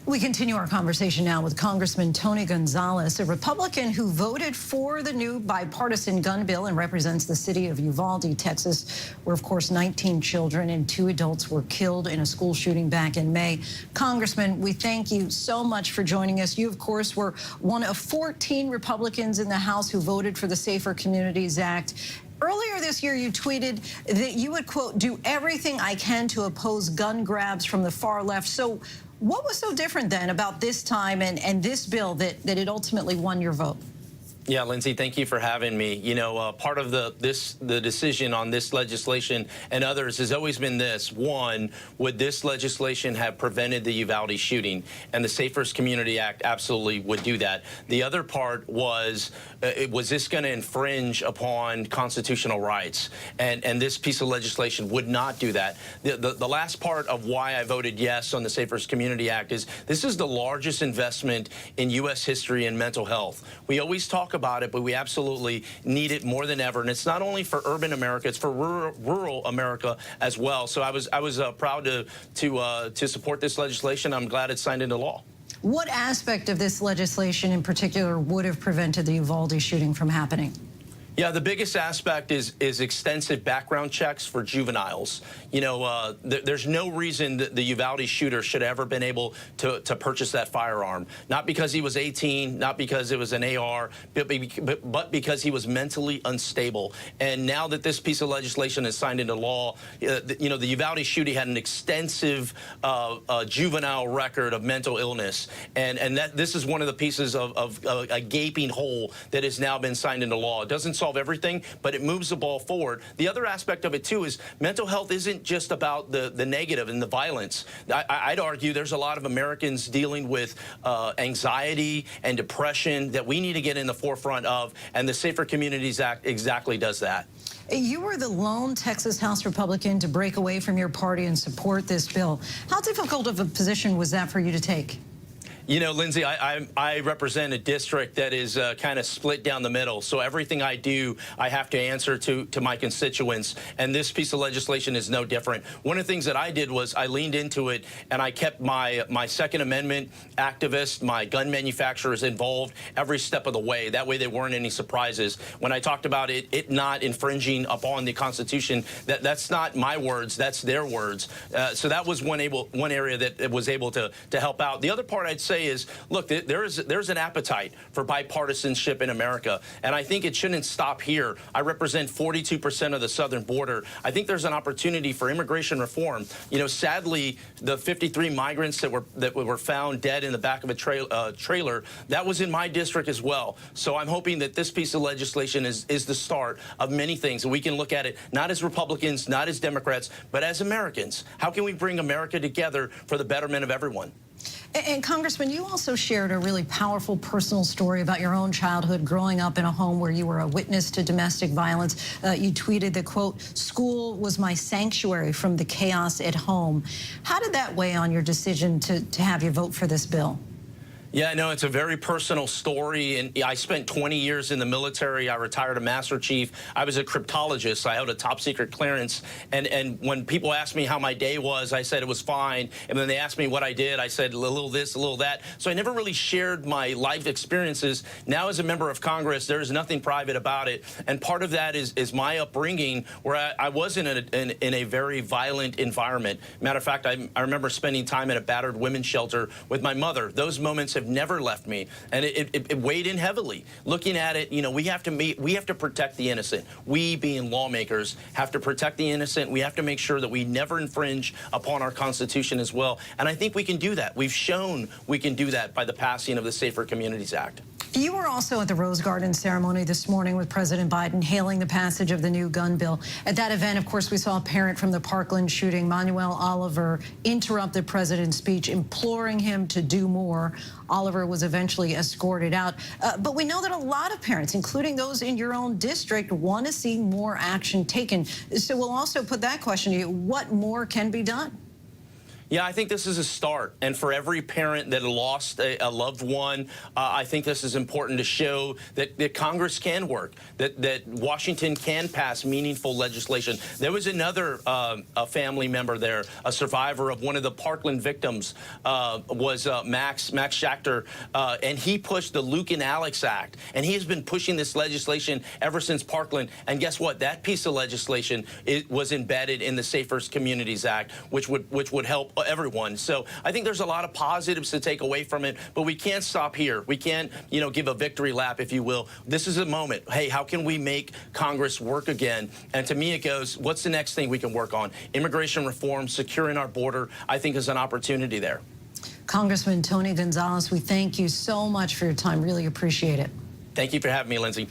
We continue our conversation now with Congressman Tony Gonzales, a Republican who voted for the new bipartisan gun bill and represents the city of Uvalde, Texas, where, of course, 19 children and 2 adults were killed in a school shooting back in May. Congressman, we thank you so much for joining us. You, of course, were one of 14 Republicans in the House who voted for the Safer Communities Act. Earlier this year, you tweeted that you would, quote, do everything I can to oppose gun grabs from the far left. So what was so different then about this time and this bill that it ultimately won your vote? Yeah, Lindsay, thank you for having me. You know, part of the decision on this legislation and others has always been this. One, would this legislation have prevented the Uvalde shooting? And the Safer Community Act absolutely would do that. The other part was this going to infringe upon constitutional rights? And this piece of legislation would not do that. The last part of why I voted yes on the Safer Community Act is this is the largest investment in U.S. history in mental health. We always talk about it, but we absolutely need it more than ever. And it's not only for urban America, it's for rural America as well. So I was proud to support this legislation. I'm glad it's signed into law. What aspect of this legislation in particular would have prevented the Uvalde shooting from happening? Yeah, the biggest aspect is extensive background checks for juveniles. You know, there's no reason that the Uvalde shooter should have ever been able to purchase that firearm. Not because he was 18, not because it was an AR, but because he was mentally unstable. And now that this piece of legislation is signed into law, you know, the Uvalde shooter had an extensive juvenile record of mental illness. And this is one of the pieces of a gaping hole that has now been signed into law. It doesn't solve everything, but it moves the ball forward. The other aspect of it, too, is mental health isn't just about the negative and the violence. I'd argue there's a lot of Americans dealing with anxiety and depression that we need to get in the forefront of, and the Safer Communities Act exactly does that. You were the lone Texas House Republican to break away from your party and support this bill. How difficult of a position was that for you to take? You know, Lindsay, I represent a district that is kind of split down the middle. So everything I do, I have to answer to my constituents. And this piece of legislation is no different. One of the things that I did was I leaned into it and I kept my Second Amendment activists, my gun manufacturers involved every step of the way. That way there weren't any surprises. When I talked about it not infringing upon the Constitution, that's not my words, that's their words. So that was one area that was able to help out. The other part I'd say is, look, there's an appetite for bipartisanship in America, and I think it shouldn't stop here. I represent 42% of the southern border. I think there's an opportunity for immigration reform. You know, sadly, the 53 migrants that were found dead in the back of a trailer, that was in my district as well. So I'm hoping that this piece of legislation is the start of many things, and we can look at it not as Republicans, not as Democrats, but as Americans. How can we bring America together for the betterment of everyone? And Congressman, you also shared a really powerful personal story about your own childhood growing up in a home where you were a witness to domestic violence. You tweeted that, quote, school was my sanctuary from the chaos at home. How did that weigh on your decision to have you vote for this bill? Yeah, no, it's a very personal story, and I spent 20 years in the military. I retired a Master Chief. I was a cryptologist. I held a top-secret clearance, and when people asked me how my day was, I said it was fine, and then they asked me what I did, I said a little this, a little that. So I never really shared my life experiences. Now, as a member of Congress, there is nothing private about it, and part of that is my upbringing, where I was in a very violent environment. Matter of fact, I remember spending time at a battered women's shelter with my mother. Those moments have never left me, and it weighed in heavily. Looking at it, you know, we have to protect the innocent. We, being lawmakers, have to protect the innocent. We have to make sure that we never infringe upon our Constitution as well. And I think we can do that. We've shown we can do that by the passing of the Safer Communities Act. You were also at the Rose Garden ceremony this morning with President Biden hailing the passage of the new gun bill. At that event, of course, we saw a parent from the Parkland shooting, Manuel Oliver, interrupt the president's speech, imploring him to do more. Oliver was eventually escorted out. But we know that a lot of parents, including those in your own district, want to see more action taken. So we'll also put that question to you. What more can be done? Yeah, I think this is a start. And for every parent that lost a loved one, I think this is important to show that Congress can work, that Washington can pass meaningful legislation. There was another a family member there, a survivor of one of the Parkland victims, was Max Schachter, and he pushed the Luke and Alex Act. And he has been pushing this legislation ever since Parkland. And guess what? That piece of legislation was embedded in the Safer Communities Act, which would help everyone. So I think there's a lot of positives to take away from it, but we can't stop here. We can't, give a victory lap, if you will. This is a moment. Hey, how can we make Congress work again? And to me, it goes, what's the next thing we can work on? Immigration reform, securing our border, I think is an opportunity there. Congressman Tony Gonzales, we thank you so much for your time. Really appreciate it. Thank you for having me, Lindsay.